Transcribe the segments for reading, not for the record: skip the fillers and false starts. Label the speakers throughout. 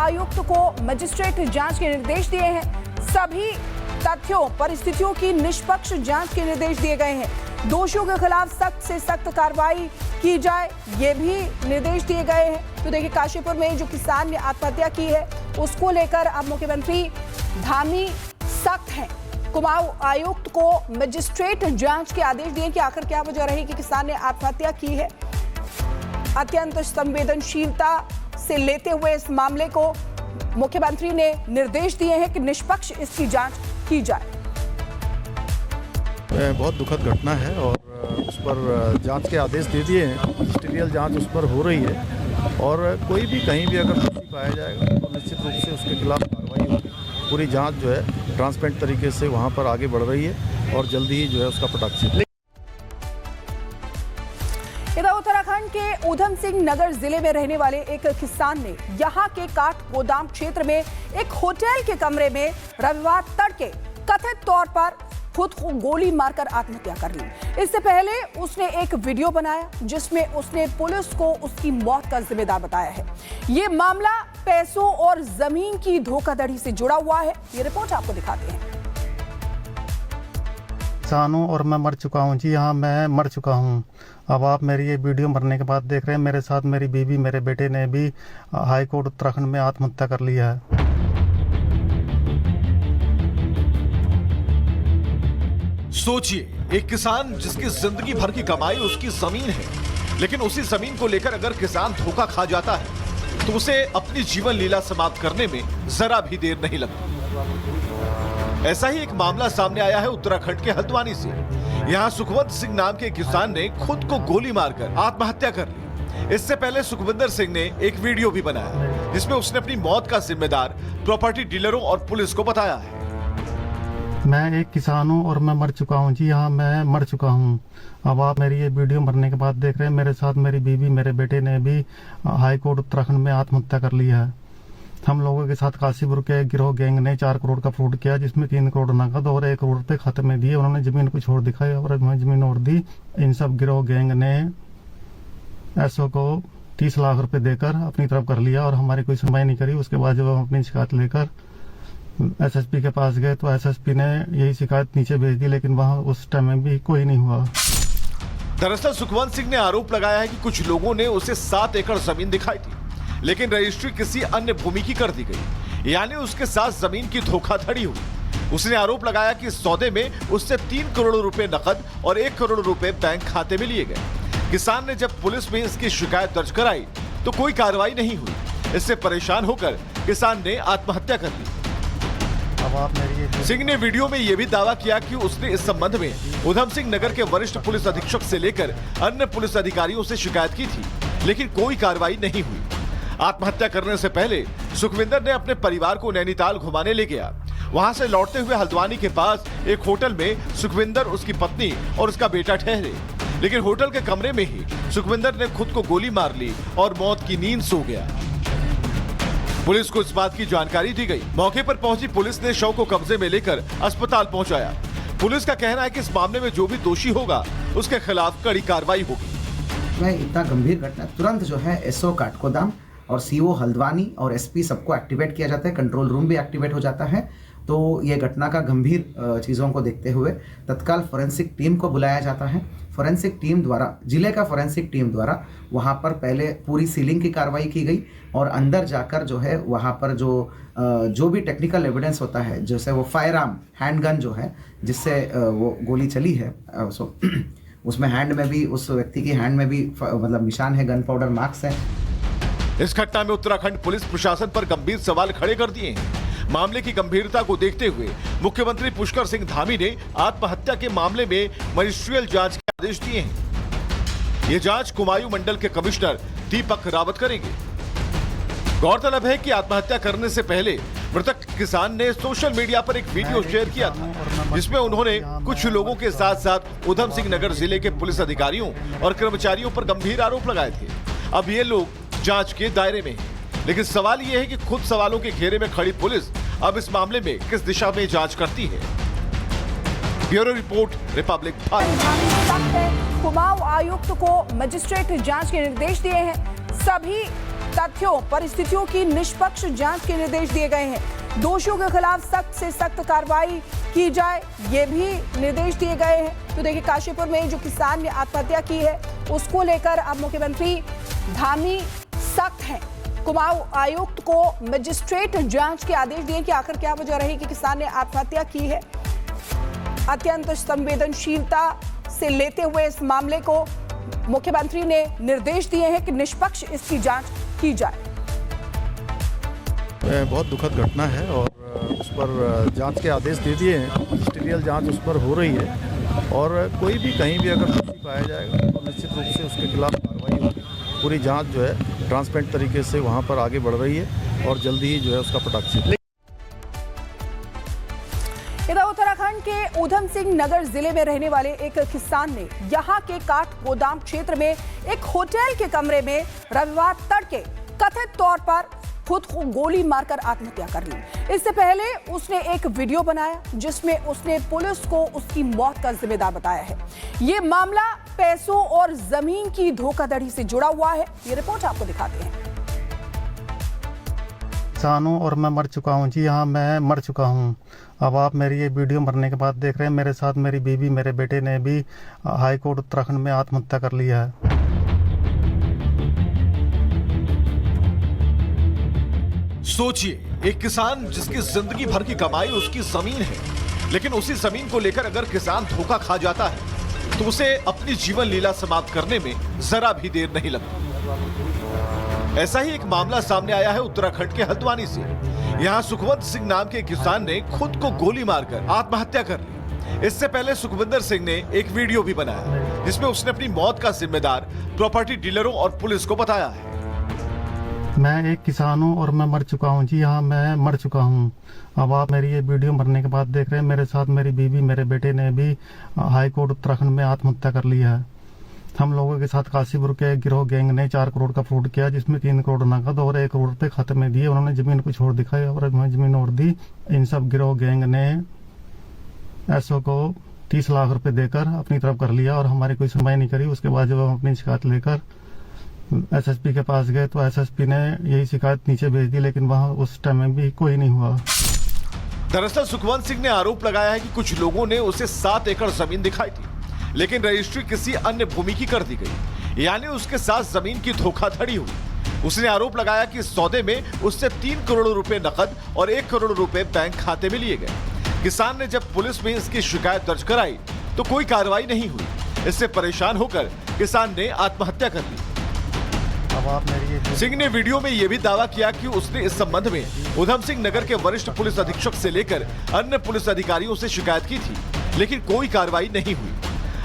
Speaker 1: आयुक्त को मजिस्ट्रेट जांच के निर्देश दिए हैं। सभी तथ्यों परिस्थितियों की निष्पक्ष जांच के निर्देश दिए गए हैं। दोषियों के खिलाफ सख्त से सख्त कार्रवाई की जाए, ये भी निर्देश दिए गए हैं। तो देखिए, काशीपुर में जो किसान ने आत्महत्या की है उसको लेकर अब मुख्यमंत्री धामी सख्त हैं। कुमाऊं आयुक्त को मजिस्ट्रेट जांच के आदेश दिए कि आखिर क्या वजह रही कि किसान ने आत्महत्या की है। अत्यंत संवेदनशीलता से लेते हुए इस मामले को मुख्यमंत्री ने निर्देश दिए हैं कि निष्पक्ष इसकी जांच की जाए।
Speaker 2: बहुत दुखद घटना है और उस पर जांच के आदेश दे दिए हैं। मजिस्ट्रियल जांच उस पर हो रही है और कोई भी कहीं भी अगर दोषी पाया जाएगा तो निश्चित रूप से उसके खिलाफ कार्रवाई होगी। पूरी जांच जो है ट्रांसपेरेंट तरीके से वहां पर आगे बढ़ रही है और जल्दी ही जो है उसका पटाक्षेप।
Speaker 1: इधर उत्तराखंड के ऊधम सिंह नगर जिले में रहने वाले एक किसान ने यहां के काठ गोदाम क्षेत्र में एक होटल के कमरे में रविवार तड़के कथित तौर पर खुद को गोली मारकर आत्महत्या कर ली। इससे पहले उसने एक वीडियो बनाया जिसमें उसने पुलिस को उसकी मौत का जिम्मेदार बताया है। ये मामला पैसों और जमीन की धोखाधड़ी से जुड़ा हुआ है। ये रिपोर्ट आपको दिखाते हैं।
Speaker 3: किसानों और मैं मर चुका हूँ जी। हाँ, मैं मर चुका हूँ। अब आप मेरी ये वीडियो मरने के बाद देख रहे हैं। मेरे साथ मेरी बीवी मेरे बेटे ने भी हाई कोर्ट उत्तराखंड में आत्महत्या कर लिया है।
Speaker 4: सोचिए, एक किसान जिसकी जिंदगी भर की कमाई उसकी जमीन है, लेकिन उसी जमीन को लेकर अगर किसान धोखा खा जाता है तो उसे अपनी जीवन लीला समाप्त करने में जरा भी देर नहीं लगती। ऐसा ही एक मामला सामने आया है उत्तराखंड के हल्द्वानी से। यहाँ सुखवंत सिंह नाम के किसान ने खुद को गोली मारकर आत्महत्या कर ली। इससे पहले सुखविंदर सिंह ने एक वीडियो भी बनाया जिसमें उसने अपनी मौत का जिम्मेदार प्रॉपर्टी डीलरों और पुलिस को बताया है।
Speaker 3: मैं एक किसान हूँ और मैं मर चुका हूँ जी। हाँ, मैं मर चुका हूँ। अब आप मेरी ये वीडियो मरने के बाद देख रहे हैं। मेरे साथ मेरी बीवी मेरे बेटे ने भी हाई कोर्ट उत्तराखंड में आत्महत्या कर ली है। हम लोगों के साथ काशीपुर के गिरोह गैंग ने 4 करोड़ का फ्रॉड किया, जिसमें 3 करोड़ नकद और 1 करोड़ रुपए खाते में दिए। उन्होंने जमीन को छोड़ दिखाई और हमें जमीन और दी। इन सब गिरोह गैंग ने एसओ को 30 लाख रुपए देकर अपनी तरफ कर लिया और हमारी कोई सुनवाई नहीं करी। उसके बाद जब हम अपनी शिकायत लेकर एसएसपी के पास गए तो एसएसपी ने यही शिकायत नीचे भेज दी, लेकिन वहां उस टाइम में भी कोई नहीं हुआ।
Speaker 4: दरअसल सुखवंत सिंह ने आरोप लगाया है कि कुछ लोगों ने उसे 7 एकड़ जमीन दिखाई थी, लेकिन रजिस्ट्री किसी अन्य भूमि की कर दी गई, यानी उसके साथ जमीन की धोखाधड़ी हुई। उसने आरोप लगाया कि इस सौदे में उससे 3 करोड़ रुपए नकद और 1 करोड़ रुपए बैंक खाते में लिए गए। किसान ने जब पुलिस में इसकी शिकायत दर्ज कराई तो कोई कार्रवाई नहीं हुई। इससे परेशान होकर किसान ने आत्महत्या कर ली। सिंह ने वीडियो में यह भी दावा किया कि उसने इस संबंध में ऊधम सिंह नगर के वरिष्ठ पुलिस अधीक्षक से लेकर अन्य पुलिस अधिकारियों से शिकायत की थी, लेकिन कोई कार्रवाई नहीं हुई। आत्महत्या करने से पहले सुखविंदर ने अपने परिवार को नैनीताल घुमाने ले गया। वहां से लौटते हुए हल्द्वानी के पास एक होटल में सुखविंदर, उसकी पत्नी और उसका बेटा ठहरे, लेकिन होटल के कमरे में ही सुखविंदर ने खुद को गोली मार ली और मौत की नींद सो गया। पुलिस को इस बात की जानकारी दी गई। मौके पर पहुंची पुलिस ने शव को कब्जे में लेकर अस्पताल पहुंचाया। पुलिस का कहना है कि इस मामले में जो भी दोषी होगा उसके खिलाफ कड़ी कार्रवाई होगी।
Speaker 5: मैं इतना गंभीर घटना तुरंत जो है एसओ काठगोदाम और सीओ हल्द्वानी और एसपी सबको एक्टिवेट किया जाता है। कंट्रोल रूम भी एक्टिवेट हो जाता है। तो ये घटना का गंभीर चीज़ों को देखते हुए तत्काल फोरेंसिक टीम को बुलाया जाता है। फोरेंसिक टीम द्वारा, जिले का फोरेंसिक टीम द्वारा वहाँ पर पहले पूरी सीलिंग की कार्रवाई की गई और अंदर जाकर जो है वहाँ पर जो भी टेक्निकल एविडेंस होता है, जैसे वो फायर आर्म हैंडगन जो है जिससे वो गोली चली है, उसमें हैंड में भी, उस व्यक्ति की हैंड में भी मतलब निशान है, गन पाउडर मार्क्स है।
Speaker 4: इस घटना में उत्तराखंड पुलिस प्रशासन पर गंभीर सवाल खड़े कर दिए हैं। मामले की गंभीरता को देखते हुए मुख्यमंत्री पुष्कर सिंह धामी ने आत्महत्या के मामले में मजिस्ट्रियल जांच के आदेश दिए हैं। ये जांच कुमाऊं मंडल के कमिश्नर दीपक रावत करेंगे। गौरतलब है कि आत्महत्या करने से पहले मृतक किसान ने सोशल मीडिया पर एक वीडियो शेयर किया था, जिसमें उन्होंने कुछ लोगों के साथ साथ ऊधम सिंह नगर जिले के पुलिस अधिकारियों और कर्मचारियों पर गंभीर आरोप लगाए थे। अब ये लोग जांच के दायरे में हैं, लेकिन सवाल ये है कि खुद सवालों के घेरे में खड़ी पुलिस अब इस मामले में किस दिशा में जांच करती है। Bureau report, Republic Bharat.
Speaker 1: Kumaon आयुक्त को मजिस्ट्रेट जांच के निर्देश दिए हैं। सभी तथ्यों परिस्थितियों की निष्पक्ष जांच के निर्देश दिए गए हैं। दोषियों के खिलाफ सख्त से सख्त कार्रवाई की जाए, ये भी निर्देश दिए गए हैं। तो देखिए, काशीपुर में जो किसान ने आत्महत्या की है उसको लेकर अब मुख्यमंत्री धामी सख्त हैं। कुमाऊं आयुक्त को मजिस्ट्रेट जांच के आदेश दिए कि आखिर क्या वजह रही कि किसान ने आत्महत्या की है। अत्यंत संवेदनशीलता से लेते हुए इस मामले को मुख्यमंत्री ने निर्देश दिए हैं कि निष्पक्ष इसकी जांच की जाए।
Speaker 2: बहुत दुखद घटना है और उस पर जांच के आदेश दे दिए हैं। मजिस्ट्रियल जांच उस पर हो रही है और कोई भी कहीं भी अगर दोषी पाया जाएगा तो निश्चित रूप से उसके खिलाफ कार्रवाई होगी। पूरी जांच जो है ट्रांसपेरेंट तरीके से वहां पर आगे बढ़ रही है और जल्दी ही जो है उसका पटाक्ष।
Speaker 1: इधर उत्तराखंड के ऊधम सिंह नगर जिले में रहने वाले एक किसान ने यहां के काठ गोदाम क्षेत्र में एक होटल के कमरे में रविवार तड़के कथित तौर पर खुद को गोली मारकर आत्महत्या कर ली। इससे पहले उसने एक वीडियो बनाया जिसमें उसने पुलिस को उसकी मौत का जिम्मेदार बताया है। ये मामला पैसों और जमीन की धोखाधड़ी से जुड़ा हुआ है। ये रिपोर्ट आपको दिखाते हैं।
Speaker 3: किसानों और मैं मर चुका हूँ जी, हाँ मैं मर चुका हूँ। अब आप मेरी ये वीडियो मरने के बाद देख रहे हैं। मेरे साथ मेरी बीवी मेरे बेटे ने भी हाई कोर्ट उत्तराखंड में आत्महत्या कर लिया है।
Speaker 4: सोचिए, एक किसान जिसकी जिंदगी भर की कमाई उसकी जमीन है, लेकिन उसी जमीन को लेकर अगर किसान धोखा खा जाता है तो उसे अपनी जीवन लीला समाप्त करने में जरा भी देर नहीं लगती। ऐसा ही एक मामला सामने आया है उत्तराखंड के हल्द्वानी से। यहाँ सुखवंत सिंह नाम के किसान ने खुद को गोली मारकर आत्महत्या कर ली। इससे पहले सुखविंदर सिंह ने एक वीडियो भी बनाया जिसमें उसने अपनी मौत का जिम्मेदार प्रॉपर्टी डीलरों और पुलिस को बताया है।
Speaker 3: मैं एक किसान हूँ और मैं मर चुका हूँ जी, हाँ मैं मर चुका हूँ। अब आप मेरी ये वीडियो मरने के बाद देख रहे हैं। मेरे साथ मेरी बीवी मेरे बेटे ने भी हाई कोर्ट उत्तराखंड में आत्महत्या कर लिया है। हम लोगों के साथ काशीपुर के गिरोह गैंग ने 4 करोड़ का फ्रॉड किया, जिसमें 3 करोड़ नकद और 1 करोड़ रुपए खाते में दिए। उन्होंने जमीन कुछ और दिखाई और हमें जमीन और दी। इन सब गिरोह गैंग ने एसओ को 30 लाख रुपए देकर अपनी तरफ कर लिया और हमारी कोई सुनवाई नहीं करी। उसके बाद जब हम अपनी शिकायत लेकर एसएसपी के पास गए तो एसएसपी ने यही शिकायत नीचे भेज दी, लेकिन वहाँ उस टाइम में भी कोई नहीं हुआ।
Speaker 4: दरअसल सुखवंत सिंह ने आरोप लगाया है कि कुछ लोगों ने उसे 7 एकड़ जमीन दिखाई थी, लेकिन रजिस्ट्री किसी अन्य भूमि की कर दी गई, यानी उसके साथ जमीन की धोखाधड़ी हुई। उसने आरोप लगाया कि इस सौदे में उससे 3 करोड़ रुपए नकद और 1 करोड़ रुपए बैंक खाते में लिए गए। किसान ने जब पुलिस में इसकी शिकायत दर्ज कराई तो कोई कार्रवाई नहीं हुई। इससे परेशान होकर किसान ने आत्महत्या कर ली। सिंह ने वीडियो में यह भी दावा किया कि उसने इस संबंध में ऊधम सिंह नगर के वरिष्ठ पुलिस अधीक्षक से लेकर अन्य पुलिस अधिकारियों से शिकायत की थी, लेकिन कोई कार्रवाई नहीं हुई।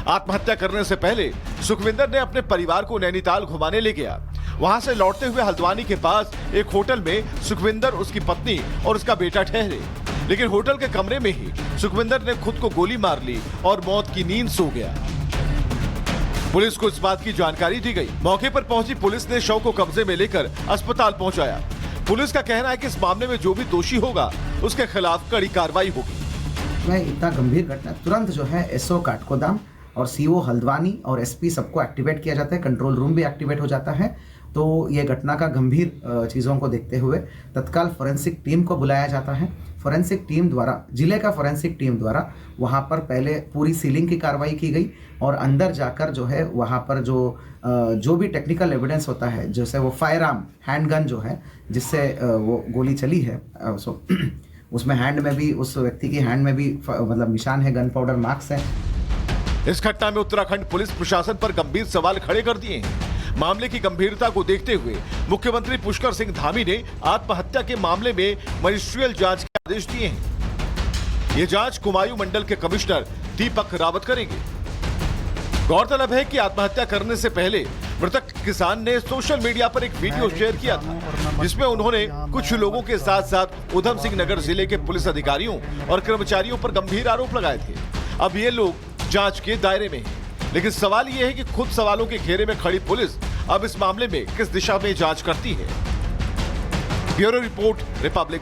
Speaker 4: आत्महत्या करने से पहले सुखविंदर ने अपने परिवार को नैनीताल घुमाने ले गया। वहां से लौटते हुए हल्द्वानी के पास एक होटल में सुखविंदर, उसकी पत्नी और उसका बेटा ठहरे, लेकिन होटल के कमरे में ही सुखविंदर ने खुद को गोली मार ली और मौत की नींद सो गया। पुलिस को इस बात की जानकारी दी गई। मौके पर पहुंची पुलिस ने शव को कब्जे में लेकर अस्पताल पहुंचाया। पुलिस का कहना है कि इस मामले में जो भी दोषी होगा उसके खिलाफ कड़ी कार्रवाई होगी।
Speaker 5: मैं इतना गंभीर घटना तुरंत जो है एसओ काठगोदाम और सीओ हल्द्वानी और एसपी सबको एक्टिवेट किया जाता है। कंट्रोल रूम भी एक्टिवेट हो जाता है। तो ये घटना का गंभीर चीज़ों को देखते हुए तत्काल फोरेंसिक टीम को बुलाया जाता है। फोरेंसिक टीम द्वारा, जिले का फोरेंसिक टीम द्वारा वहाँ पर पहले पूरी सीलिंग की कार्रवाई की गई और अंदर जाकर जो है वहाँ पर जो भी टेक्निकल एविडेंस होता है, जैसे वो फायर आर्म हैंडगन जो है जिससे वो गोली चली है, उसमें हैंड में भी, उस व्यक्ति की हैंड में भी मतलब निशान है, गन पाउडर मार्क्स है।
Speaker 4: इस घटना में उत्तराखंड पुलिस प्रशासन पर गंभीर सवाल खड़े कर दिए हैं। मामले की गंभीरता को देखते हुए मुख्यमंत्री पुष्कर सिंह धामी ने आत्महत्या के मामले में मजिस्ट्रियल जांच के आदेश दिए हैं। ये जांच कुमाऊं मंडल के कमिश्नर दीपक रावत करेंगे। गौरतलब है कि आत्महत्या करने से पहले मृतक किसान ने सोशल मीडिया पर एक वीडियो शेयर किया था, जिसमें उन्होंने कुछ लोगों के साथ साथ ऊधम सिंह नगर जिले के पुलिस अधिकारियों और कर्मचारियों पर गंभीर आरोप लगाए थे। अब ये लोग जांच के दायरे में हैं, लेकिन सवाल ये है कि खुद सवालों के घेरे में खड़ी पुलिस अब इस मामले में किस दिशा में जांच करती है। Bureau report, Republic.